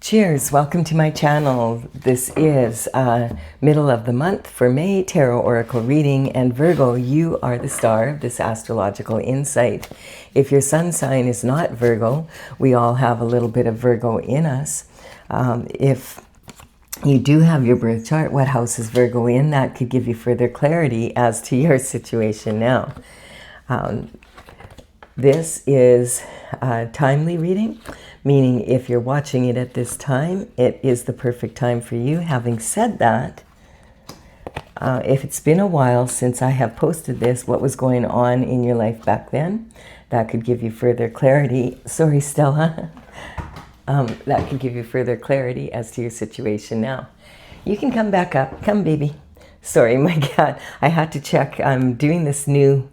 Cheers, welcome to my channel. This is middle of the month for May Tarot Oracle reading, and Virgo, you are the star of this astrological insight. If your sun sign is not Virgo, we all have a little bit of Virgo in us. If you do have your birth chart, what house is Virgo in? That could give you further clarity as to your situation now. This is a timely reading, meaning if you're watching it at this time, it is the perfect time for you. Having said that, if it's been a while since I have posted this, what was going on in your life back then, that could give you further clarity. Sorry, Stella. That could give you further clarity as to your situation now. You can come back up. Come, baby. Sorry, my cat. I had to check. I'm doing this new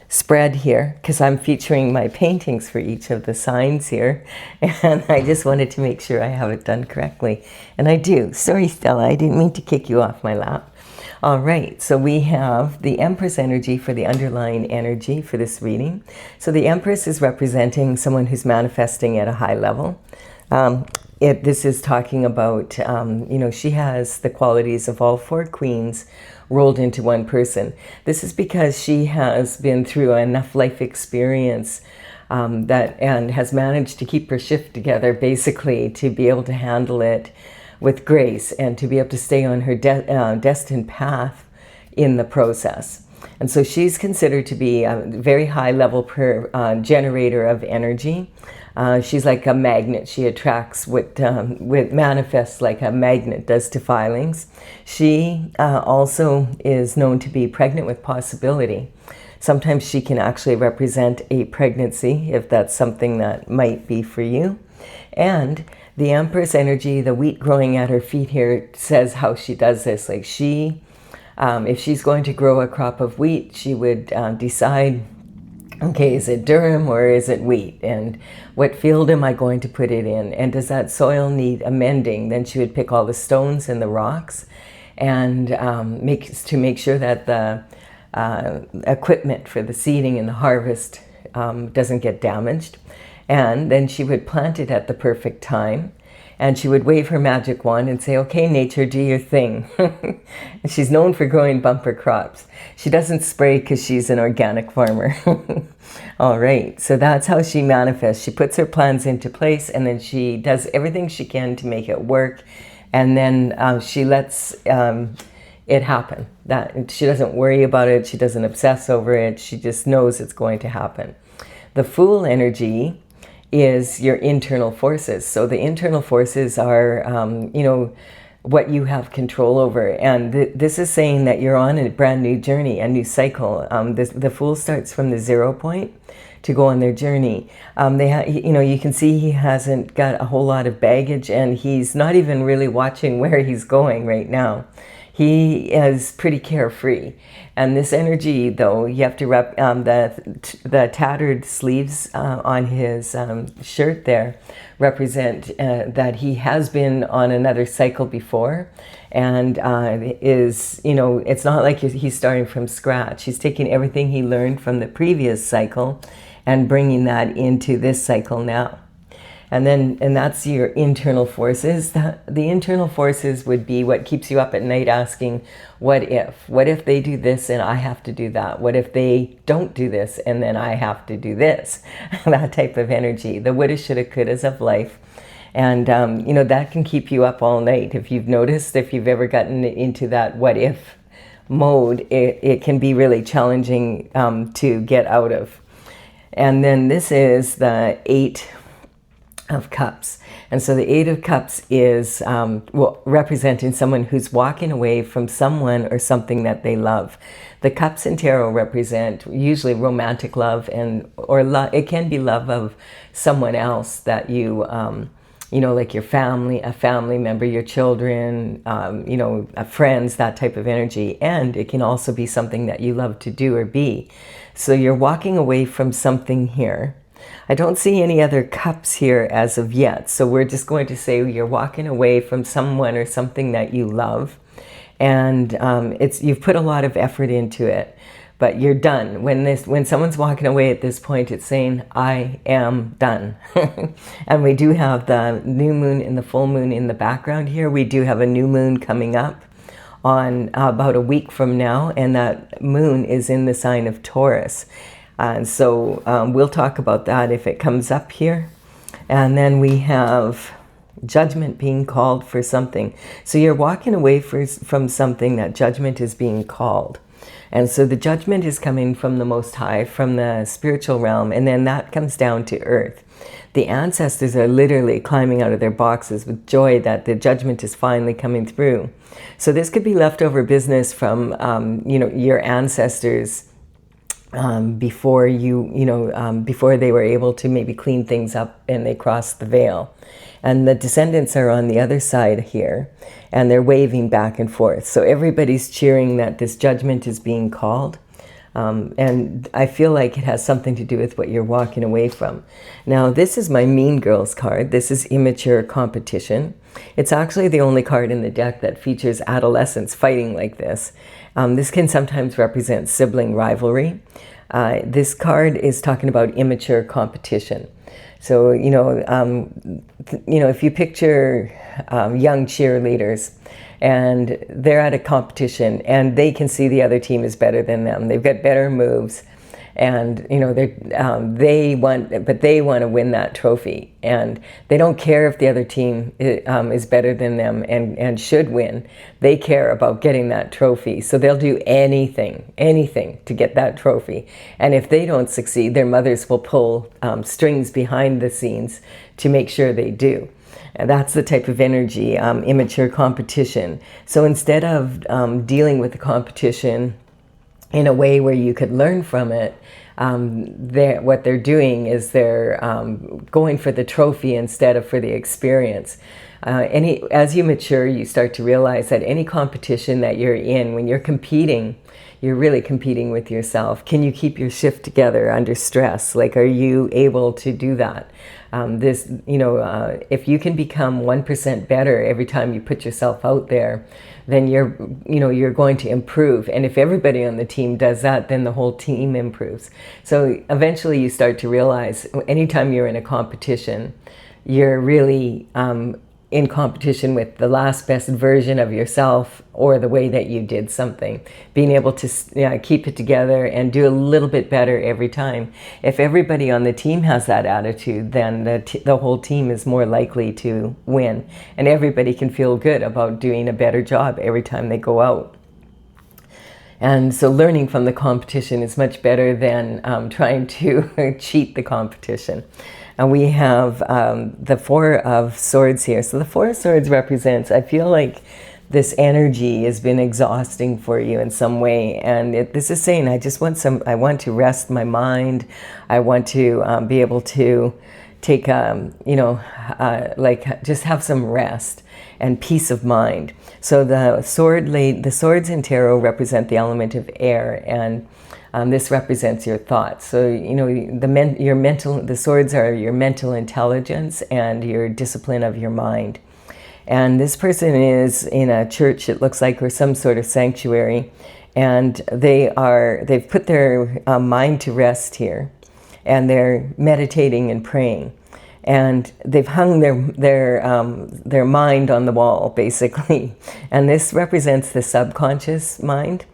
spread here because I'm featuring my paintings for each of the signs here, and I just wanted to make sure I have it done correctly, and I do. Sorry, Stella, I didn't mean to kick you off my lap. All right, so we have the Empress energy for the underlying energy for this reading. So the Empress is representing someone who's manifesting at a high level. This is talking about, she has the qualities of all four queens rolled into one person. This is because she has been through enough life experience and has managed to keep her shift together, basically, to be able to handle it with grace and to be able to stay on her destined path in the process. And so she's considered to be a very high level generator of energy. She's like a magnet. She attracts what manifests like a magnet does to filings. She also is known to be pregnant with possibility. Sometimes she can actually represent a pregnancy, if that's something that might be for you. And the Empress energy, the wheat growing at her feet here, says how she does this. Like if she's going to grow a crop of wheat, she would decide, okay, is it durum or is it wheat? And what field am I going to put it in? And does that soil need amending? Then she would pick all the stones and the rocks and make sure that the equipment for the seeding and the harvest doesn't get damaged. And then she would plant it at the perfect time. And she would wave her magic wand and say, okay, nature, do your thing. And she's known for growing bumper crops. She doesn't spray because she's an organic farmer. All right, so that's how she manifests. She puts her plans into place, and then she does everything she can to make it work. And then she lets it happen. That she doesn't worry about it. She doesn't obsess over it. She just knows it's going to happen. The Fool energy is your internal forces. So the internal forces are, what you have control over. And this is saying that you're on a brand new journey, a new cycle. The Fool starts from the 0 point to go on their journey. You can see he hasn't got a whole lot of baggage, and he's not even really watching where he's going right now. He is pretty carefree. And this energy, though, you have to wrap the tattered sleeves on his shirt there represent that he has been on another cycle before, and it's not like he's starting from scratch. He's taking everything he learned from the previous cycle and bringing that into this cycle now. And that's your internal forces. The internal forces would be what keeps you up at night asking, what if? What if they do this and I have to do that? What if they don't do this and then I have to do this? That type of energy, the woulda, shoulda, couldas of life. And, that can keep you up all night. If you've noticed, if you've ever gotten into that what if mode, it can be really challenging to get out of. And then this is the 8 of Cups. And so the 8 of Cups is representing someone who's walking away from someone or something that they love. The Cups in tarot represent usually romantic love, it can be love of someone else that you like your family, a family member, your children, friends, that type of energy. And it can also be something that you love to do or be. So you're walking away from something here. I don't see any other cups here as of yet, so we're just going to say you're walking away from someone or something that you love, and you've put a lot of effort into it, but you're done. When someone's walking away at this point, it's saying, I am done. And we do have the new moon and the full moon in the background here. We do have a new moon coming up on about a week from now, and that moon is in the sign of Taurus. And so we'll talk about that if it comes up here. And then we have judgment being called for something. So you're walking away from something that judgment is being called. And so the judgment is coming from the Most High, from the spiritual realm, and then that comes down to earth. The ancestors are literally climbing out of their boxes with joy that the judgment is finally coming through. So this could be leftover business from, your ancestors before before they were able to maybe clean things up and they crossed the veil. And the descendants are on the other side here, and they're waving back and forth. So everybody's cheering that this judgment is being called. And I feel like it has something to do with what you're walking away from. Now, this is my Mean Girls card. This is immature competition. It's actually the only card in the deck that features adolescents fighting like this. This can sometimes represent sibling rivalry. This card is talking about immature competition. So, if you picture young cheerleaders, and they're at a competition and they can see the other team is better than them. They've got better moves, and they want to win that trophy, and they don't care if the other team is better than them and should win. They care about getting that trophy, so they'll do anything to get that trophy. And if they don't succeed, their mothers will pull strings behind the scenes to make sure they do. And that's the type of energy, immature competition. So instead of dealing with the competition in a way where you could learn from it, what they're doing is they're going for the trophy instead of for the experience. As you mature, you start to realize that any competition that you're in, when you're competing, you're really competing with yourself. Can you keep your shift together under stress? Like, are you able to do that? If you can become 1% better every time you put yourself out there, then you're going to improve. And if everybody on the team does that, then the whole team improves. So eventually you start to realize anytime you're in a competition, you're really in competition with the last best version of yourself or the way that you did something. Being able to keep it together and do a little bit better every time. If everybody on the team has that attitude, then the whole team is more likely to win. And everybody can feel good about doing a better job every time they go out. And so learning from the competition is much better than trying to cheat the competition. And we have the Four of Swords here. So the Four of Swords represents, I feel like this energy has been exhausting for you in some way. And this is saying, I want to rest my mind. I want to be able to take, just have some rest and peace of mind. So the swords in tarot represent the element of air, and this represents your thoughts. So, the swords are your mental intelligence and your discipline of your mind. And this person is in a church, it looks like, or some sort of sanctuary, and they've put their mind to rest here, and they're meditating and praying. And they've hung their mind on the wall, basically. And this represents the subconscious mind,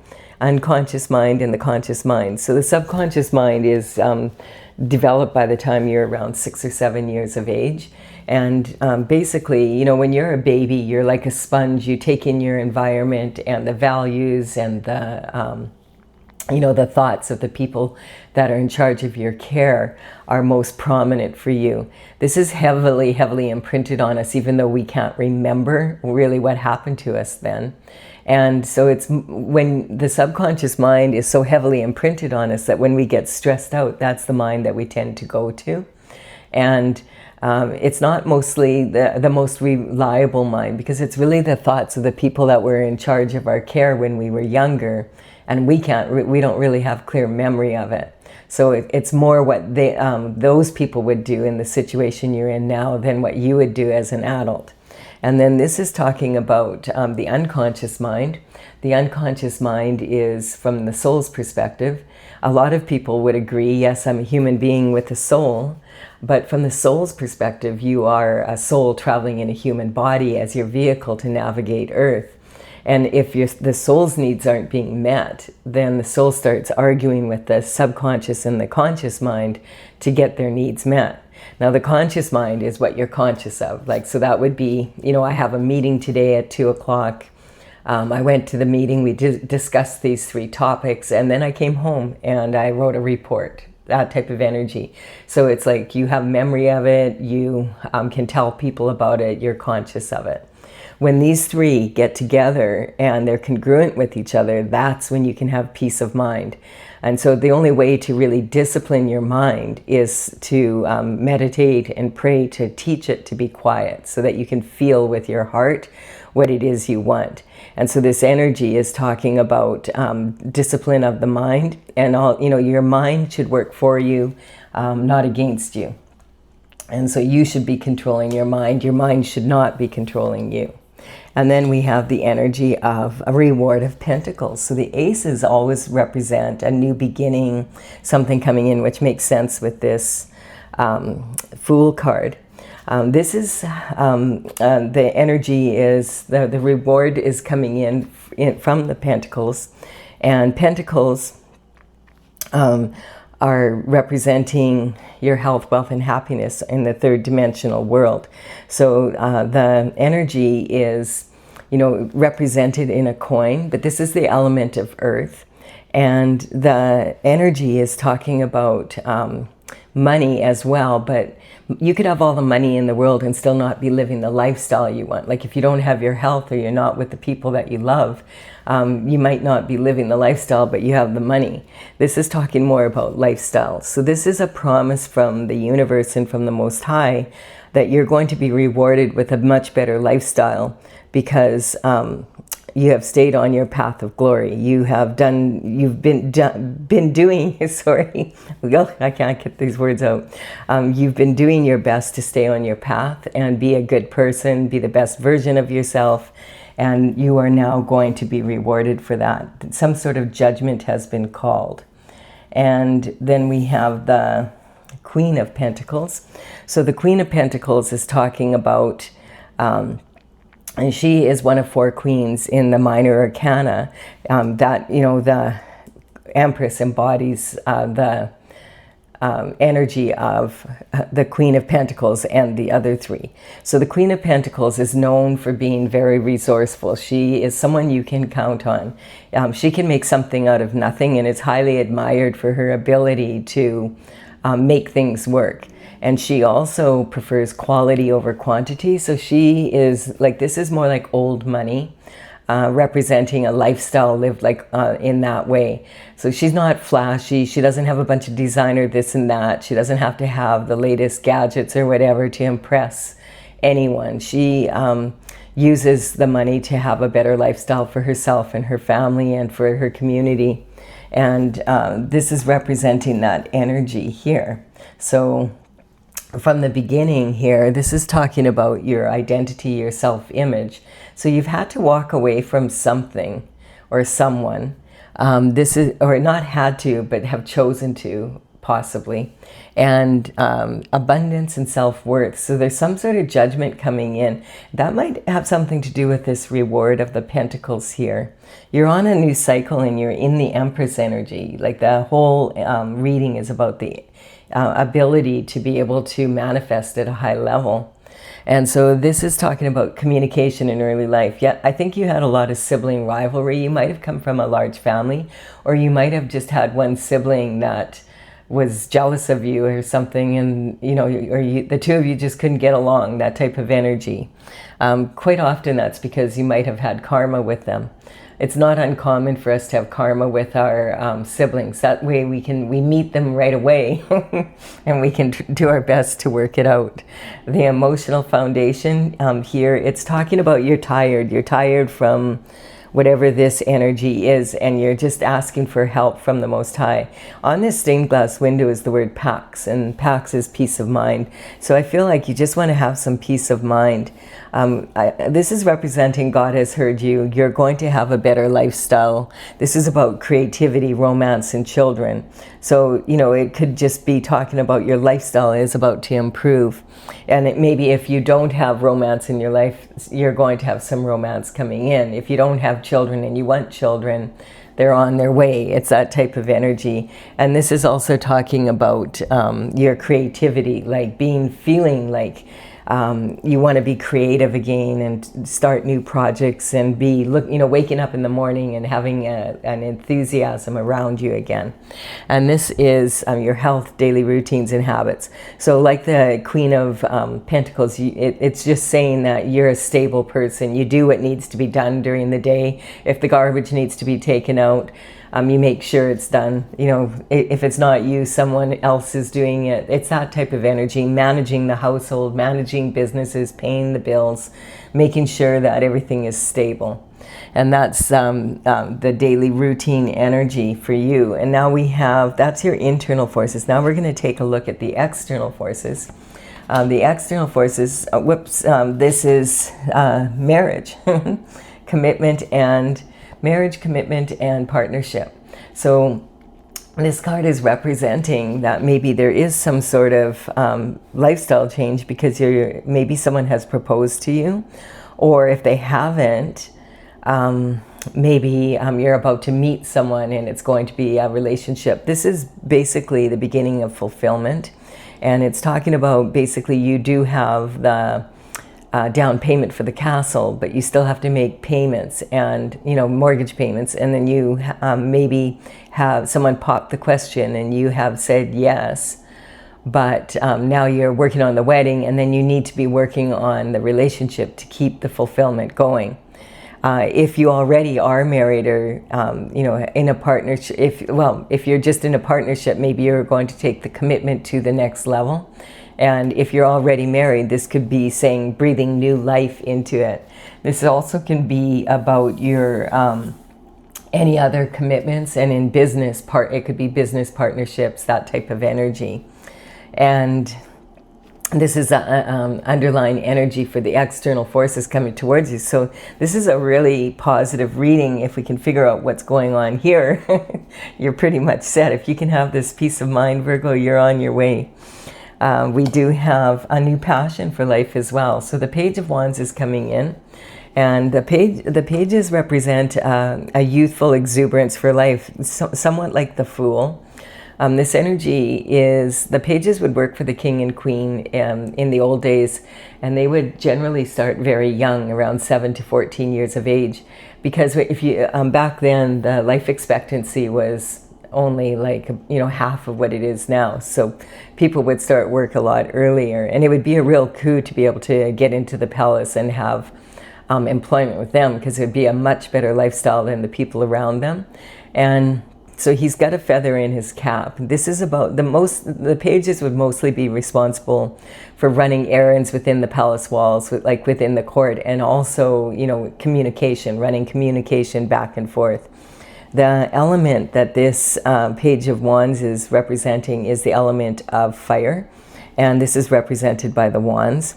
unconscious mind, and the conscious mind. So the subconscious mind is developed by the time you're around 6 or 7 years of age. And basically, when you're a baby, you're like a sponge. You take in your environment and the values and the thoughts of the people that are in charge of your care are most prominent for you. This is heavily, heavily imprinted on us, even though we can't remember really what happened to us then. And so it's when the subconscious mind is so heavily imprinted on us that when we get stressed out, that's the mind that we tend to go to. And it's not mostly the most reliable mind, because it's really the thoughts of the people that were in charge of our care when we were younger, and we don't really have clear memory of it. So it's more what those people would do in the situation you're in now than what you would do as an adult. And then this is talking about the unconscious mind. The unconscious mind is from the soul's perspective. A lot of people would agree, yes, I'm a human being with a soul, but from the soul's perspective, you are a soul traveling in a human body as your vehicle to navigate Earth. And if the soul's needs aren't being met, then the soul starts arguing with the subconscious and the conscious mind to get their needs met. Now, the conscious mind is what you're conscious of. Like, so that would be, you know, I have a meeting today at 2 o'clock. I went to the meeting, we discussed these 3 topics, and then I came home and I wrote a report, that type of energy. So it's like you have memory of it, you can tell people about it, you're conscious of it. When these 3 get together and they're congruent with each other, that's when you can have peace of mind. And so the only way to really discipline your mind is to meditate and pray to teach it to be quiet so that you can feel with your heart what it is you want. And so this energy is talking about discipline of the mind, and all, you know, your mind should work for you, not against you. And so you should be controlling your mind should not be controlling you. And then we have the energy of a reward of pentacles. So the aces always represent a new beginning, something coming in, which makes sense with this Fool card. This is the energy is, the reward is coming in from the pentacles. And pentacles are representing your health, wealth, and happiness in the 3rd dimensional world. So the energy is, you know, represented in a coin, but this is the element of earth. And the energy is talking about money as well, but you could have all the money in the world and still not be living the lifestyle you want. Like if you don't have your health or you're not with the people that you love, you might not be living the lifestyle, but you have the money. This is talking more about lifestyle. So this is a promise from the universe and from the Most High that you're going to be rewarded with a much better lifestyle because you have stayed on your path of glory. You've been doing, sorry, I can't get these words out. You've been doing your best to stay on your path and be a good person, be the best version of yourself, and you are now going to be rewarded for that. Some sort of judgment has been called. And then we have the Queen of Pentacles. So the Queen of Pentacles is talking about and she is one of 4 queens in the minor arcana. That, you know, the Empress embodies the energy of the Queen of Pentacles and the other 3. So the Queen of Pentacles is known for being very resourceful. She is someone you can count on. She can make something out of nothing and is highly admired for her ability to make things work. And she also prefers quality over quantity. So she is like, this is more like old money, representing a lifestyle lived like in that way. So she's not flashy. She doesn't have a bunch of designer this and that. She doesn't have to have the latest gadgets or whatever to impress anyone. She uses the money to have a better lifestyle for herself and her family and for her community. And this is representing that energy here. So from the beginning here, this is talking about your identity, your self-image. So you've had to walk away from something or someone. This is, or not had to, but have chosen to, possibly. And abundance and self-worth. So there's some sort of judgment coming in. That might have something to do with this reward of the Pentacles here. You're on a new cycle and you're in the Empress energy. Like the whole reading is about the ability to be able to manifest at a high level. And so this is talking about communication in early life. Yeah, I think you had a lot of sibling rivalry. You might have come from a large family, or you might have just had one sibling that was jealous of you or something, and you know, the 2 of you just couldn't get along, that type of energy. Quite often that's because you might have had karma with them. It's not uncommon for us to have karma with our siblings. That way we meet them right away and we can do our best to work it out. The emotional foundation here, it's talking about you're tired. You're tired from whatever this energy is, and you're just asking for help from the Most High. On this stained glass window is the word Pax, and Pax is peace of mind. So I feel like you just want to have some peace of mind. This is representing God has heard you. You're going to have a better lifestyle. This is about creativity, romance, and children. So, you know, it could just be talking about your lifestyle is about to improve. And it, maybe if you don't have romance in your life, you're going to have some romance coming in. If you don't have children and you want children, they're on their way. It's that type of energy. And this is also talking about your creativity, like feeling like you want to be creative again and start new projects and be, waking up in the morning and having an enthusiasm around you again. And this is your health, daily routines, and habits. So like the Queen of Pentacles, it's just saying that you're a stable person. You do what needs to be done during the day. If the garbage needs to be taken out, you make sure it's done. You know, if it's not you, someone else is doing it. It's that type of energy, managing the household, managing businesses, paying the bills, making sure that everything is stable. And that's the daily routine energy for you. And now that's your internal forces. Now we're going to take a look at the external forces. The external forces, this is marriage, commitment and partnership. So this card is representing that maybe there is some sort of lifestyle change because maybe someone has proposed to you, or if they haven't, maybe you're about to meet someone and it's going to be a relationship. This is basically the beginning of fulfillment, and it's talking about basically you do have the down payment for the castle, but you still have to make payments and, mortgage payments. And then you maybe have someone pop the question and you have said yes, but now you're working on the wedding, and then you need to be working on the relationship to keep the fulfillment going. If you already are married or, in a partnership, if you're just in a partnership, maybe you're going to take the commitment to the next level. And if you're already married, this could be saying breathing new life into it. This also can be about your any other commitments, and in business it could be business partnerships, that type of energy. And this is an underlying energy for the external forces coming towards you. So this is a really positive reading. If we can figure out what's going on here, you're pretty much set. If you can have this peace of mind, Virgo, you're on your way. We do have a new passion for life as well. So the Page of Wands is coming in, and the pages represent a youthful exuberance for life, somewhat like the Fool. This energy is, the pages would work for the king and queen in the old days, and they would generally start very young, around 7 to 14 years of age, because if you back then the life expectancy was only half of what it is now. So people would start work a lot earlier, and it would be a real coup to be able to get into the palace and have employment with them, because it would be a much better lifestyle than the people around them. And so he's got a feather in his cap. This is about the pages would mostly be responsible for running errands within the palace walls, like within the court, and also, communication, running communication back and forth. The element that this Page of Wands is representing is the element of fire, and this is represented by the wands.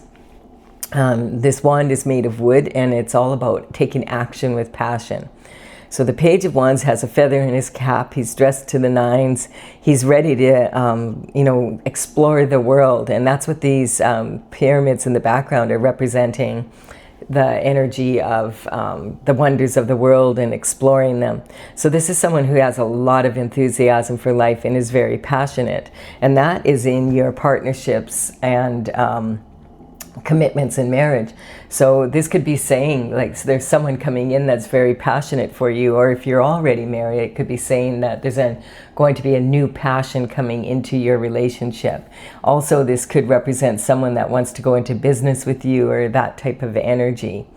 This wand is made of wood, and it's all about taking action with passion. So the Page of Wands has a feather in his cap. He's dressed to the nines. He's ready to, explore the world, and that's what these pyramids in the background are representing. The energy of the wonders of the world and exploring them. So this is someone who has a lot of enthusiasm for life and is very passionate. And that is in your partnerships and commitments in marriage. So this could be saying, so there's someone coming in that's very passionate for you, or if you're already married, it could be saying that there's going to be a new passion coming into your relationship. Also, this could represent someone that wants to go into business with you, or that type of energy.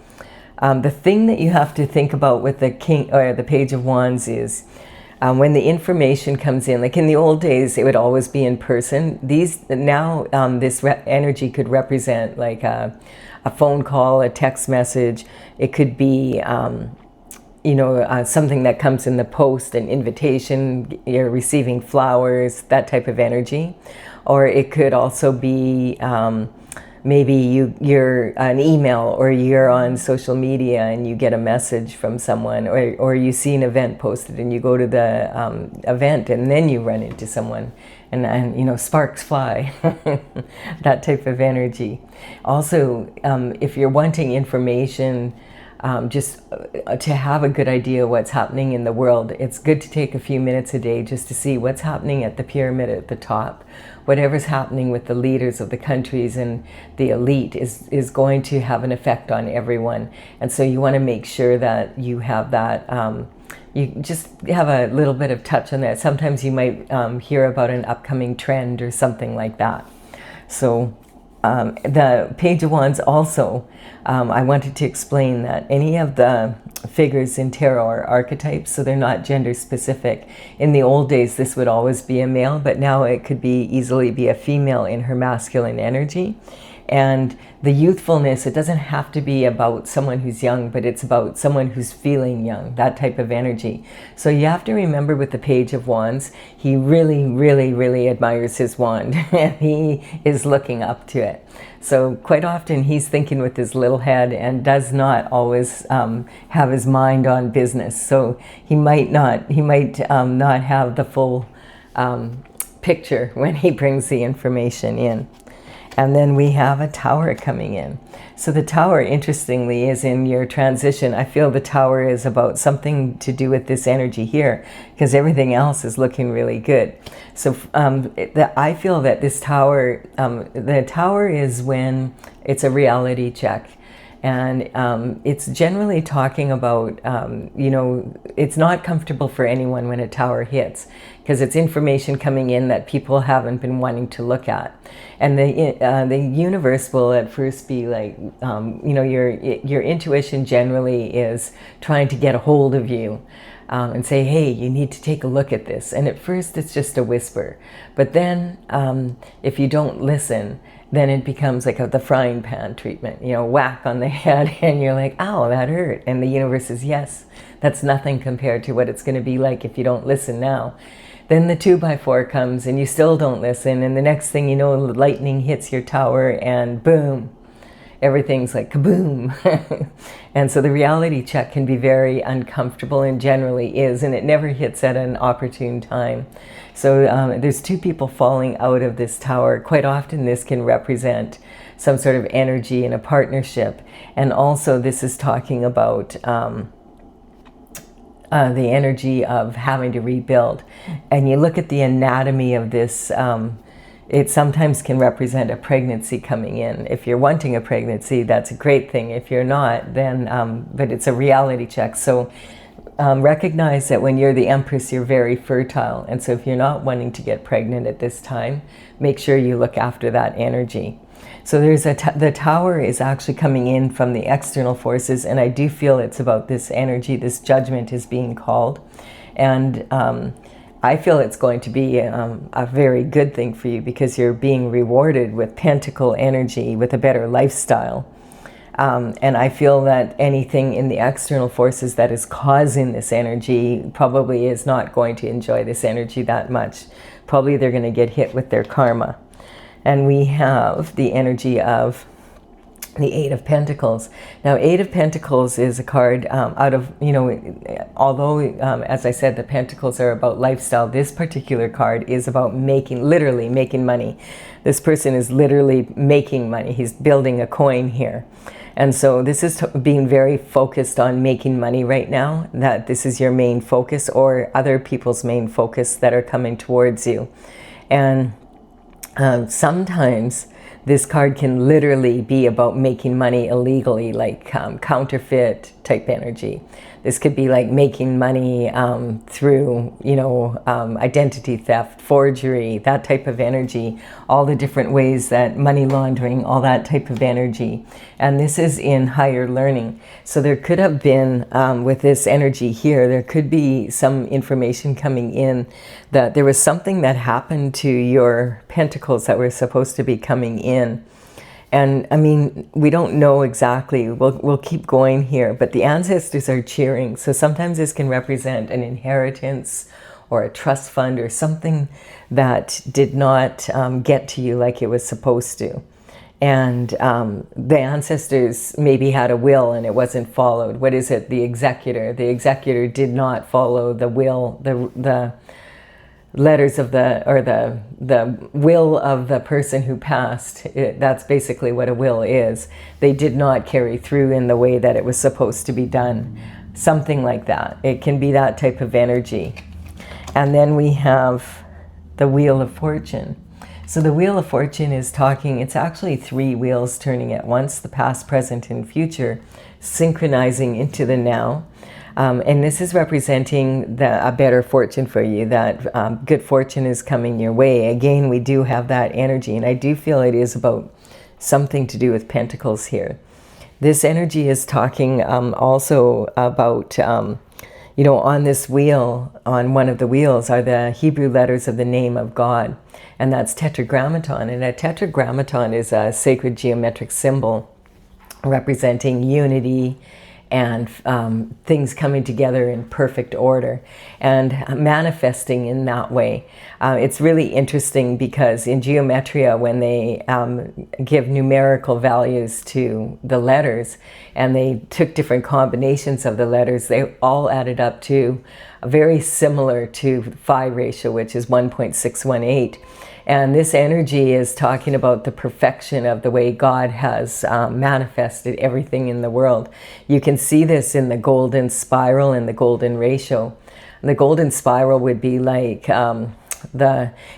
The thing that you have to think about with the King or the Page of Wands is when the information comes in, like in the old days, it would always be in person. This energy could represent like a phone call, a text message. It could be, something that comes in the post, an invitation, you're receiving flowers, that type of energy. Or it could also be maybe you're an email, or you're on social media and you get a message from someone, or you see an event posted and you go to the event and then you run into someone and sparks fly. That type of energy. Also, if you're wanting information, just to have a good idea what's happening in the world, it's good to take a few minutes a day just to see what's happening at the pyramid at the top. Whatever's happening with the leaders of the countries and the elite is going to have an effect on everyone. And so you want to make sure that you have that, you just have a little bit of touch on that. Sometimes you might hear about an upcoming trend or something like that. So the Page of Wands also, I wanted to explain that any of the figures in tarot are archetypes, so they're not gender specific. In the old days, this would always be a male, but now it could easily be a female in her masculine energy. And the youthfulness, it doesn't have to be about someone who's young, but it's about someone who's feeling young, that type of energy. So you have to remember with the Page of Wands, he really, really, really admires his wand. And he is looking up to it. So quite often he's thinking with his little head and does not always have his mind on business. So he might not have the full picture when he brings the information in. And then we have a Tower coming in. So the Tower, interestingly, is in your transition. I feel the Tower is about something to do with this energy here, because everything else is looking really good. So I feel that this Tower, the Tower is when it's a reality check. And it's generally talking about, it's not comfortable for anyone when a Tower hits, because it's information coming in that people haven't been wanting to look at. And the universe will at first be like, your intuition generally is trying to get a hold of you and say, hey, you need to take a look at this. And at first it's just a whisper. But then if you don't listen, then it becomes like the frying pan treatment, whack on the head, and you're like, ow, that hurt. And the universe says, yes, that's nothing compared to what it's going to be like if you don't listen now. Then the 2x4 comes and you still don't listen, and the next thing you know, lightning hits your Tower and boom, everything's like kaboom. And so the reality check can be very uncomfortable, and generally is, and it never hits at an opportune time. So there's two people falling out of this Tower. Quite often this can represent some sort of energy in a partnership. And also this is talking about the energy of having to rebuild. And you look at the anatomy of this, it sometimes can represent a pregnancy coming in. If you're wanting a pregnancy, that's a great thing. If you're not, then, but it's a reality check. So recognize that when you're the Empress, you're very fertile. And so if you're not wanting to get pregnant at this time, make sure you look after that energy. So there's the Tower is actually coming in from the external forces, and I do feel it's about this energy, this judgment is being called. And I feel it's going to be a very good thing for you, because you're being rewarded with Pentacle energy, with a better lifestyle. And I feel that anything in the external forces that is causing this energy probably is not going to enjoy this energy that much. Probably they're going to get hit with their karma. And we have the energy of the Eight of Pentacles. Now, Eight of Pentacles is a card out of, although, as I said, the Pentacles are about lifestyle, this particular card is about literally making money. This person is literally making money. He's building a coin here. And so this is being very focused on making money right now, that this is your main focus, or other people's main focus that are coming towards you. And sometimes this card can literally be about making money illegally, like counterfeit type energy. This could be like making money through, identity theft, forgery, that type of energy, all the different ways that money laundering, all that type of energy. And this is in higher learning. So there could have been, with this energy here, there could be some information coming in that there was something that happened to your pentacles that were supposed to be coming in. And I mean, we don't know exactly, we'll keep going here, but the ancestors are cheering. So sometimes this can represent an inheritance or a trust fund or something that did not get to you like it was supposed to. And the ancestors maybe had a will and it wasn't followed. What is it? The executor. The executor did not follow the will, the letters of the will of the person who passed. That's basically what a will is. They did not carry through in the way that it was supposed to be done. Something like that. It can be that type of energy. And then we have the Wheel of Fortune. So the Wheel of Fortune is talking, it's actually 3 wheels turning at once, the past, present, and future, synchronizing into the now. And this is representing a better fortune for you, that good fortune is coming your way. Again, we do have that energy, and I do feel it is about something to do with pentacles here. This energy is talking also about, you know, on this wheel, on one of the wheels are the Hebrew letters of the name of God, and that's tetragrammaton. And a tetragrammaton is a sacred geometric symbol representing unity and things coming together in perfect order and manifesting in that way. It's really interesting because in geometria, when they give numerical values to the letters and they took different combinations of the letters, they all added up to very similar to phi ratio, which is 1.618. And this energy is talking about the perfection of the way God has manifested everything in the world. You can see this in the golden spiral and the golden ratio. The golden spiral would be like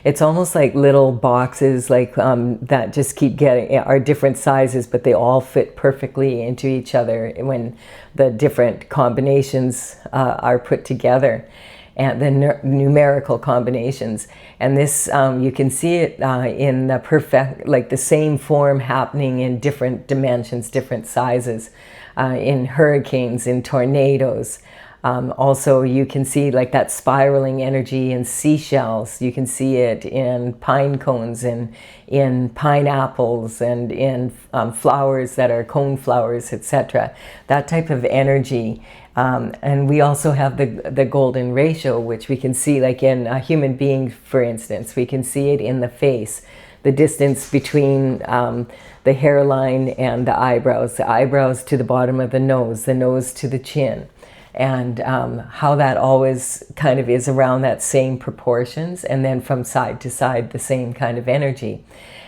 it's almost like little boxes like that just keep getting, are different sizes, but they all fit perfectly into each other when the different combinations are put together, and the numerical combinations. And this, you can see it in the perfect, like the same form happening in different dimensions, different sizes, in hurricanes, in tornadoes. Also, you can see like that spiraling energy in seashells. You can see it in pine cones and in pineapples and in flowers that are cone flowers, etc. That type of energy. And we also have the golden ratio, which we can see like in a human being, for instance. We can see it in the face, the distance between the hairline and the eyebrows to the bottom of the nose to the chin. And how that always kind of is around that same proportions, and then from side to side the same kind of energy.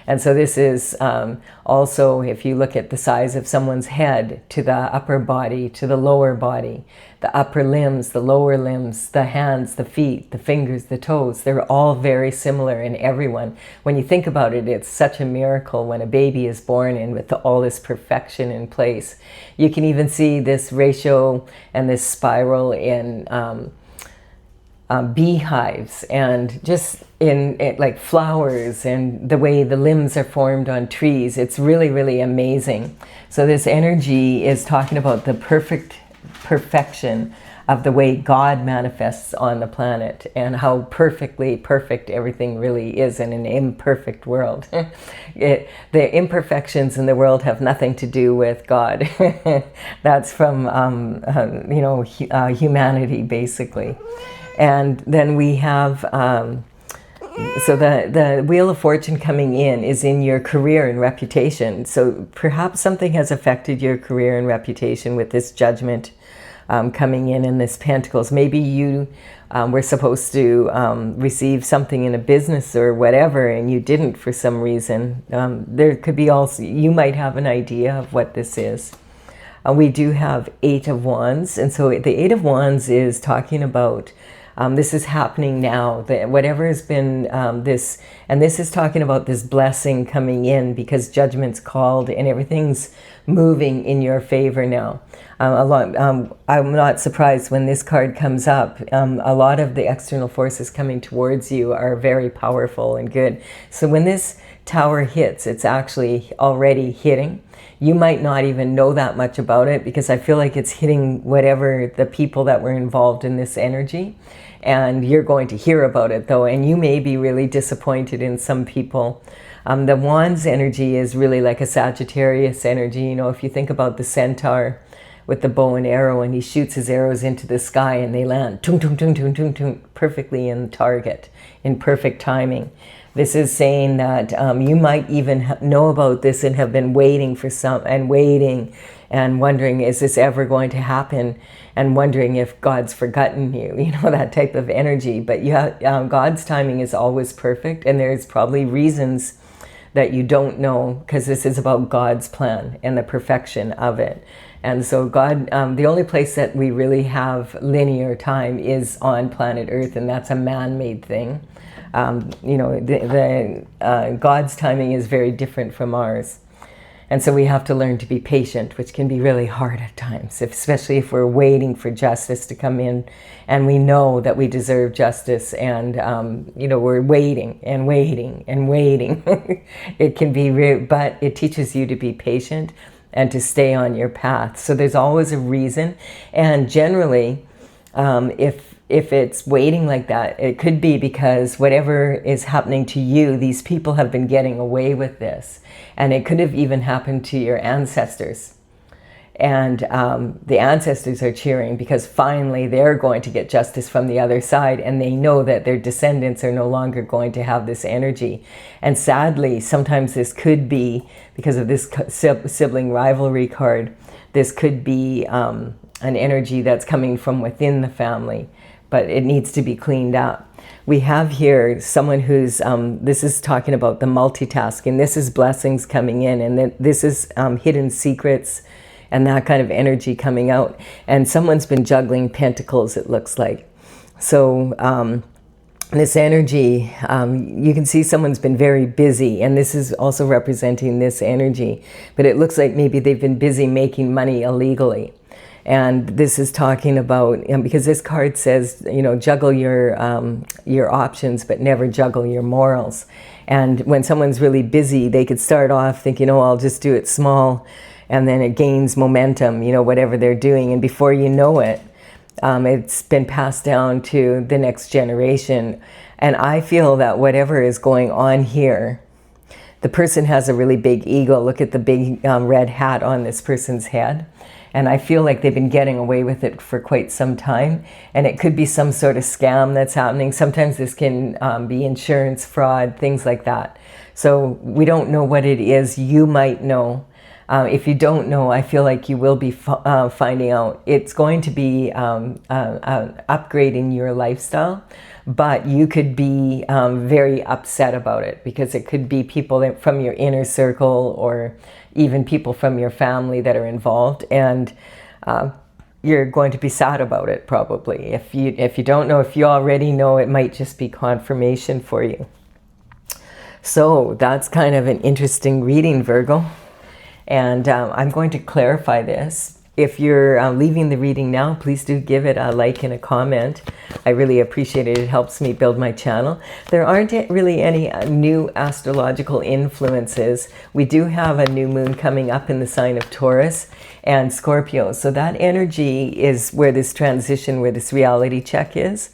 And so this is also, if you look at the size of someone's head to the upper body, to the lower body, the upper limbs, the lower limbs, the hands, the feet, the fingers, the toes, they're all very similar in everyone. When you think about it, it's such a miracle when a baby is born and with all this perfection in place. You can even see this ratio and this spiral in beehives, and just in like flowers, and the way the limbs are formed on trees. It's really, really amazing. So this energy is talking about the perfection of the way God manifests on the planet, and how perfectly perfect everything really is in an imperfect world. The imperfections in the world have nothing to do with God. That's from humanity, basically. And then we have, so the Wheel of Fortune coming in is in your career and reputation. So perhaps something has affected your career and reputation with this Judgment coming in this Pentacles. Maybe you were supposed to receive something in a business or whatever, and you didn't for some reason. There could be also, you might have an idea of what this is. We do have 8 of Wands, and so the 8 of Wands is talking about this is happening now, whatever has been this is talking about this blessing coming in, because Judgment's called and everything's moving in your favor now. I'm not surprised when this card comes up. A lot of the external forces coming towards you are very powerful and good. So when this tower hits, it's actually already hitting. You might not even know that much about it, because I feel like it's hitting whatever the people that were involved in this energy. And you're going to hear about it though, and you may be really disappointed in some people The Wands energy is really like a Sagittarius energy. You know, if you think about the centaur with the bow and arrow, and he shoots his arrows into the sky and they land tung, tung, tung, tung, tung, tung, perfectly in the target, in perfect timing. This is saying that you might even know about this and have been waiting for waiting and wondering, is this ever going to happen? And wondering if God's forgotten you, you know, that type of energy. But God's timing is always perfect, and there's probably reasons that you don't know, because this is about God's plan and the perfection of it. And so God, the only place that we really have linear time is on planet Earth, and that's a man-made thing. You know, God's timing is very different from ours. And so we have to learn to be patient, which can be really hard at times, especially if we're waiting for justice to come in and we know that we deserve justice, and, you know, we're waiting and waiting and waiting. It can be but it teaches you to be patient and to stay on your path. So there's always a reason. And generally, if it's waiting like that, it could be because whatever is happening to you, these people have been getting away with this. And it could have even happened to your ancestors. And the ancestors are cheering because finally they're going to get justice from the other side, and they know that their descendants are no longer going to have this energy. And sadly, sometimes this could be, because of this sibling rivalry card, this could be an energy that's coming from within the family, but it needs to be cleaned up. We have here someone who's, this is talking about the multitasking. This is blessings coming in, and this is hidden secrets and that kind of energy coming out. And someone's been juggling pentacles, it looks like. So this energy, you can see someone's been very busy, and this is also representing this energy. But it looks like maybe they've been busy making money illegally. And this is talking about, because this card says, you know, juggle your options, but never juggle your morals. And when someone's really busy, they could start off thinking, oh, I'll just do it small, and then it gains momentum, you know, whatever they're doing. And before you know it, it's been passed down to the next generation. And I feel that whatever is going on here, the person has a really big ego. Look at the big red hat on this person's head. And I feel like they've been getting away with it for quite some time. And it could be some sort of scam that's happening. Sometimes this can be insurance fraud, things like that. So we don't know what it is. You might know. If you don't know, I feel like you will be finding out. It's going to be upgrading your lifestyle, but you could be very upset about it, because it could be people from your inner circle or even people from your family that are involved, and you're going to be sad about it probably. If you don't know, if you already know, it might just be confirmation for you. So that's kind of an interesting reading, Virgo. And I'm going to clarify this. If you're leaving the reading now, please do give it a like and a comment. I really appreciate it. It helps me build my channel. There aren't really any new astrological influences. We do have a new moon coming up in the sign of Taurus and Scorpio. So that energy is where this transition, where this reality check is.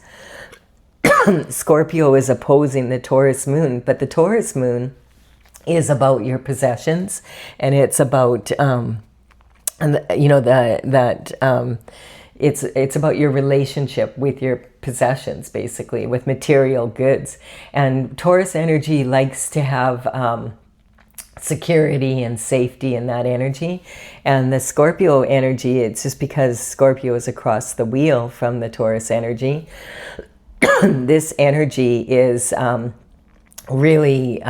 Scorpio is opposing the Taurus moon, but the Taurus moon is about your possessions, and it's about it's about your relationship with your possessions, basically, with material goods. And Taurus energy likes to have security and safety in that energy. And the Scorpio energy, it's just because Scorpio is across the wheel from the Taurus energy. This energy is really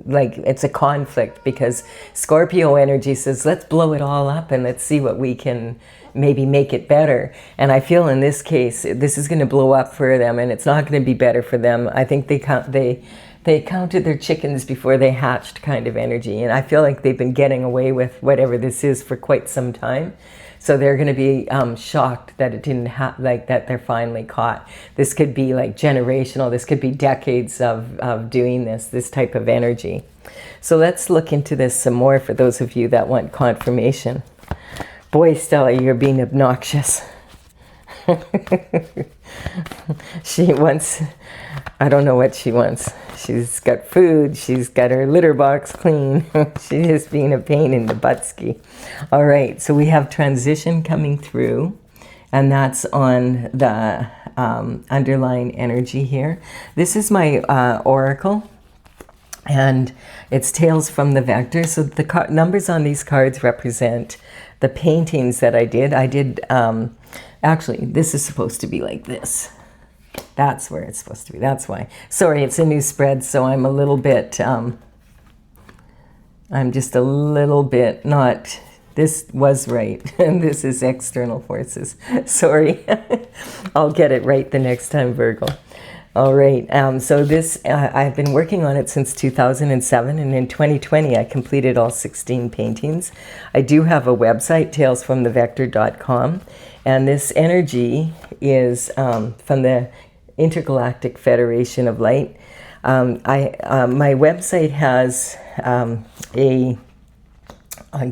like it's a conflict, because Scorpio energy says, let's blow it all up and let's see what we can maybe make it better. And I feel in this case, this is going to blow up for them, and it's not going to be better for them. I think they counted their chickens before they hatched kind of energy. And I feel like they've been getting away with whatever this is for quite some time. So they're going to be shocked that it didn't like that they're finally caught. This could be like generational. This could be decades of doing this type of energy. So let's look into this some more for those of you that want confirmation. Boy, Stella, you're being obnoxious. She wants, I don't know what she wants. She's got food. She's got her litter box clean. She's just being a pain in the buttski. All right, so we have transition coming through, and that's on the underlying energy here. This is my oracle, and it's Tales from the Vector. So the numbers on these cards represent the paintings that I did. Actually, this is supposed to be like this. That's where it's supposed to be. That's why. Sorry, it's a new spread, so I'm a little bit, I'm just a little bit not, this was right, and this is external forces. Sorry. I'll get it right the next time, Virgo. All right, so this, I've been working on it since 2007, and in 2020 I completed all 16 paintings. I do have a website, talesfromthevector.com, and this energy is from the Intergalactic Federation of Light. My website has a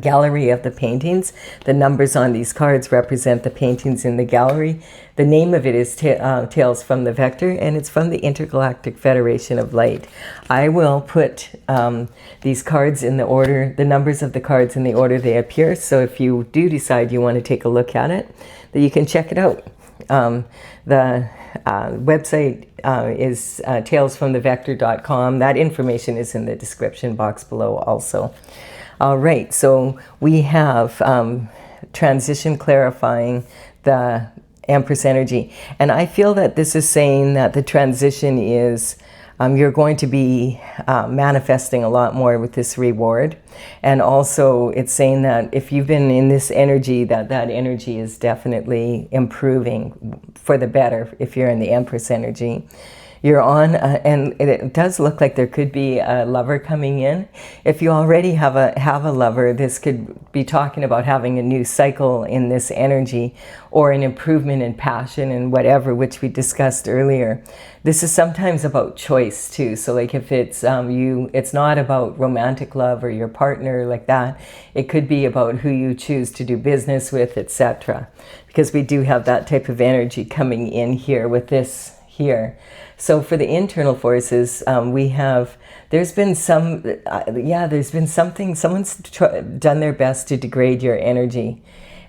gallery of the paintings. The numbers on these cards represent the paintings in the gallery. The name of it is Tales from the Vector, and it's from the Intergalactic Federation of Light. I will put these cards in the order, the numbers of the cards in the order they appear, so if you do decide you want to take a look at it, that you can check it out. The website is talesfromthevector.com. That information is in the description box below also. All right, so we have transition clarifying the Empress energy. And I feel that this is saying that the transition is you're going to be manifesting a lot more with this reward. And also it's saying that if you've been in this energy, that energy is definitely improving for the better if you're in the Empress energy. You're on, and it does look like there could be a lover coming in. If you already have a lover, this could be talking about having a new cycle in this energy, or an improvement in passion and whatever, which we discussed earlier. This is sometimes about choice too. So like if it's it's not about romantic love or your partner like that. It could be about who you choose to do business with, etc. Because we do have that type of energy coming in here with this here. So for the internal forces, there's been something, someone's done their best to degrade your energy.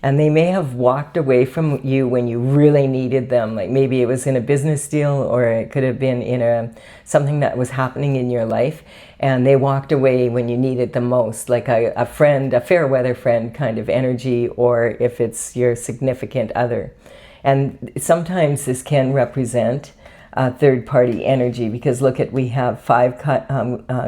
And they may have walked away from you when you really needed them. Like maybe it was in a business deal, or it could have been in something that was happening in your life. And they walked away when you needed them most, like a friend, a fair weather friend kind of energy, or if it's your significant other. And sometimes this can represent third-party energy, because look at, we have 5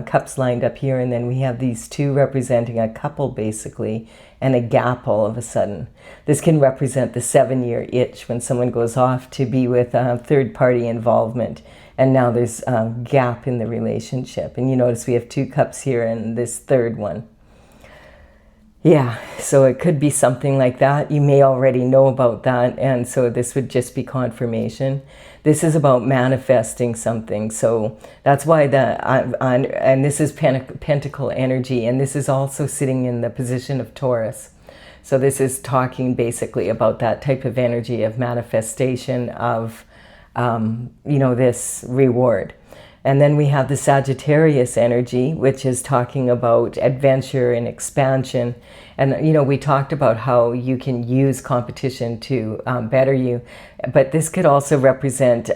cups lined up here, and then we have these 2 representing a couple basically, and a gap all of a sudden. This can represent the 7-year itch when someone goes off to be with third-party involvement, and now there's a gap in the relationship. And you notice we have 2 cups here and this third one. Yeah, so it could be something like that. You may already know about that, and so this would just be confirmation. This is about manifesting something, so that's why and this is Pentacle energy, and this is also sitting in the position of Taurus. So this is talking basically about that type of energy of manifestation of, this reward. And then we have the Sagittarius energy, which is talking about adventure and expansion. And, we talked about how you can use competition to better you. But this could also represent,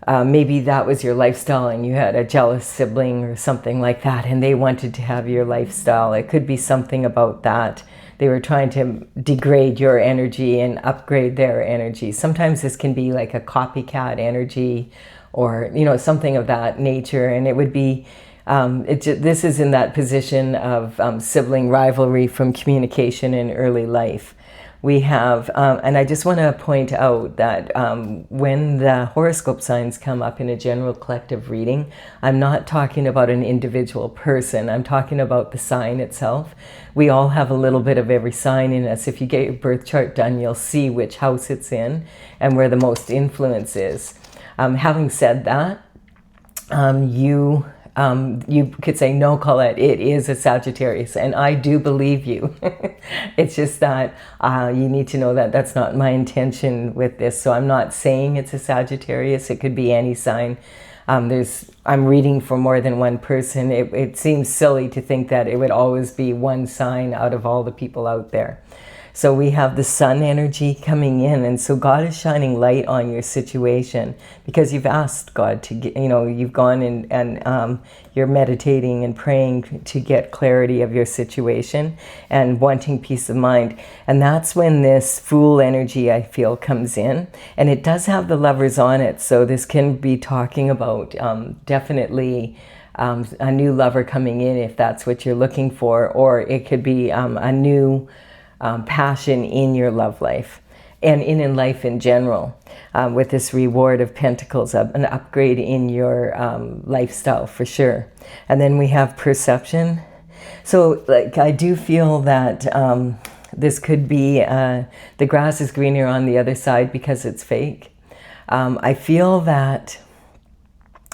maybe that was your lifestyle and you had a jealous sibling or something like that, and they wanted to have your lifestyle. It could be something about that. They were trying to degrade your energy and upgrade their energy. Sometimes this can be like a copycat energy, or something of that nature, and it would be this is in that position of sibling rivalry from communication in early life. We have, and I just want to point out that when the horoscope signs come up in a general collective reading, I'm not talking about an individual person. I'm talking about the sign itself. We all have a little bit of every sign in us. If you get your birth chart done, you'll see which house it's in and where the most influence is. Having said that, you You could say, no, Colette, it is a Sagittarius, and I do believe you. It's just that you need to know that that's not my intention with this. So I'm not saying it's a Sagittarius. It could be any sign. I'm reading for more than one person. It seems silly to think that it would always be one sign out of all the people out there. So we have the sun energy coming in, and so God is shining light on your situation because you've asked God to get, you've gone and you're meditating and praying to get clarity of your situation and wanting peace of mind. And that's when this Fool energy, I feel, comes in, and it does have the Lovers on it. So this can be talking about definitely a new lover coming in if that's what you're looking for, or it could be a new passion in your love life and in life in general, with this Reward of Pentacles, an upgrade in your lifestyle for sure. And then we have Perception. So like I do feel that this could be the grass is greener on the other side because it's fake. I feel that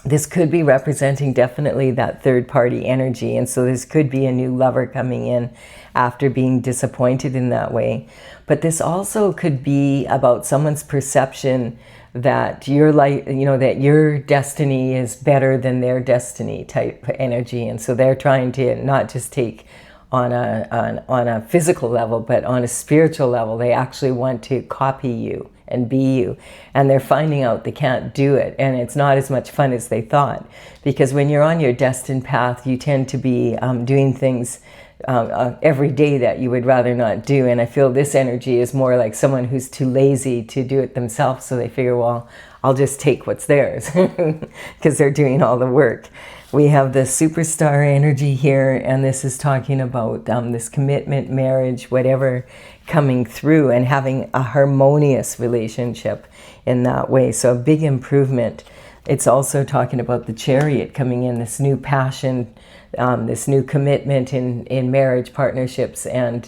this could be representing definitely that third party energy. And so this could be a new lover coming in after being disappointed in that way. But this also could be about someone's perception that your life, that your destiny is better than their destiny type energy. And so they're trying to not just take on a physical level, but on a spiritual level. They actually want to copy you and be you, and they're finding out they can't do it, and it's not as much fun as they thought, because when you're on your destined path, you tend to be doing things every day that you would rather not do. And I feel this energy is more like someone who's too lazy to do it themselves, so they figure, well, I'll just take what's theirs because they're doing all the work. We have the Superstar energy here, and this is talking about this commitment, marriage, whatever, coming through and having a harmonious relationship in that way. So a big improvement. It's also talking about the Chariot coming in, this new passion, this new commitment in marriage, partnerships, and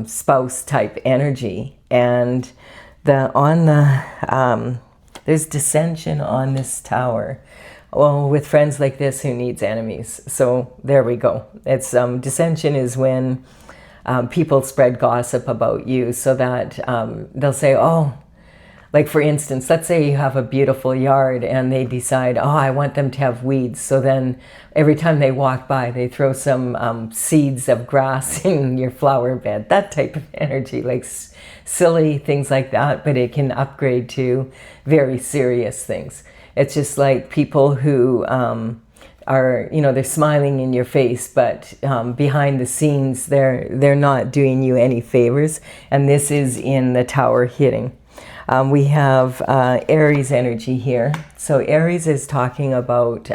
spouse type energy. And there's dissension on this Tower. Well, with friends like this, who needs enemies? So there we go. It's dissension is when people spread gossip about you, so that they'll say, oh, like for instance, let's say you have a beautiful yard and they decide, oh, I want them to have weeds. So then every time they walk by, they throw some seeds of grass in your flower bed. That type of energy, like silly things like that, but it can upgrade to very serious things. It's just like people who are, they're smiling in your face, but behind the scenes, they're not doing you any favors. And this is in the Tower hitting. We have Aries energy here. So Aries is talking about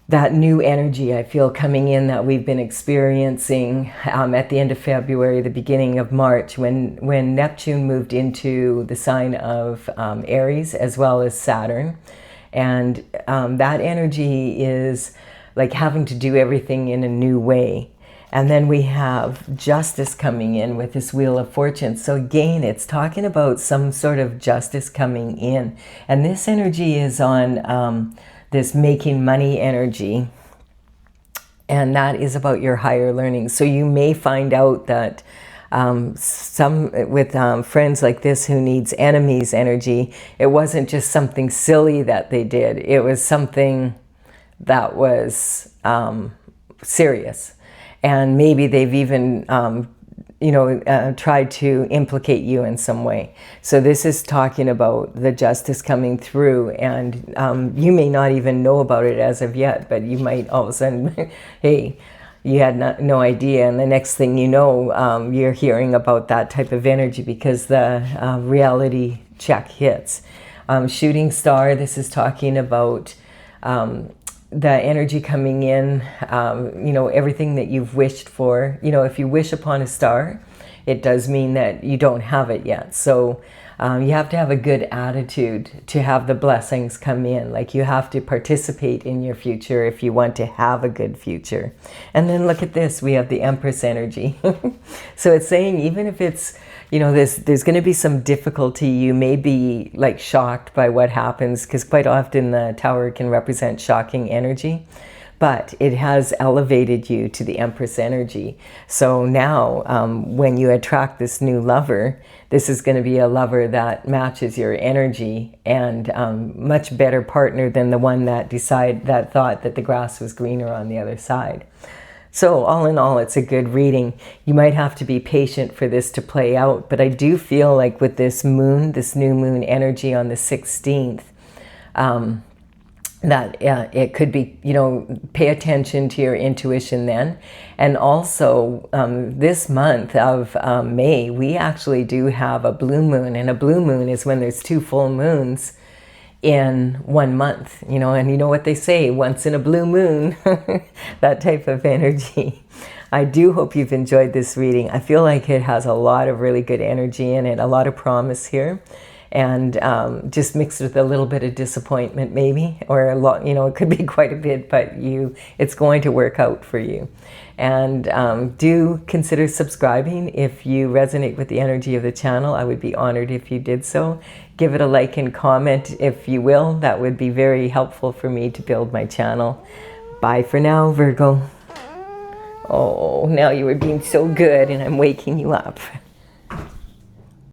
that new energy, I feel, coming in that we've been experiencing at the end of February, the beginning of March, when Neptune moved into the sign of Aries, as well as Saturn. And that energy is like having to do everything in a new way. And then we have Justice coming in with this Wheel of Fortune. So again, it's talking about some sort of justice coming in. And this energy is on this making money energy. And that is about your higher learning. So you may find out that friends like this who needs enemies energy, it wasn't just something silly that they did. It was something that was serious. And maybe they've even, tried to implicate you in some way. So this is talking about the justice coming through, and you may not even know about it as of yet, but you might all of a sudden, hey, you had no idea, and the next thing you know, you're hearing about that type of energy because the reality check hits. Shooting Star, this is talking about the energy coming in, everything that you've wished for. If you wish upon a star, it does mean that you don't have it yet. So You have to have a good attitude to have the blessings come in. Like, you have to participate in your future if you want to have a good future. And then look at this, we have the Empress energy. So it's saying, even if it's, you know, there's going to be some difficulty, you may be like shocked by what happens, because quite often the Tower can represent shocking energy. But it has elevated you to the Empress energy. So now when you attract this new lover, this is going to be a lover that matches your energy, and much better partner than the one that thought that the grass was greener on the other side. So all in all, it's a good reading. You might have to be patient for this to play out, but I do feel like with this moon, this new moon energy on the 16th, that it could be, you know, pay attention to your intuition then. And also this month of May, we actually do have a blue moon, and a blue moon is when there's 2 full moons in 1 month, you know, and you know what they say, once in a blue moon, that type of energy. I do hope you've enjoyed this reading. I feel like it has a lot of really good energy in it, a lot of promise here. And just mixed with a little bit of disappointment maybe, or a lot, you know, it could be quite a bit, but it's going to work out for you. And do consider subscribing if you resonate with the energy of the channel. I would be honored if you did so. Give it a like and comment if you will. That would be very helpful for me to build my channel. Bye for now, Virgo. Oh, now you were being so good and I'm waking you up.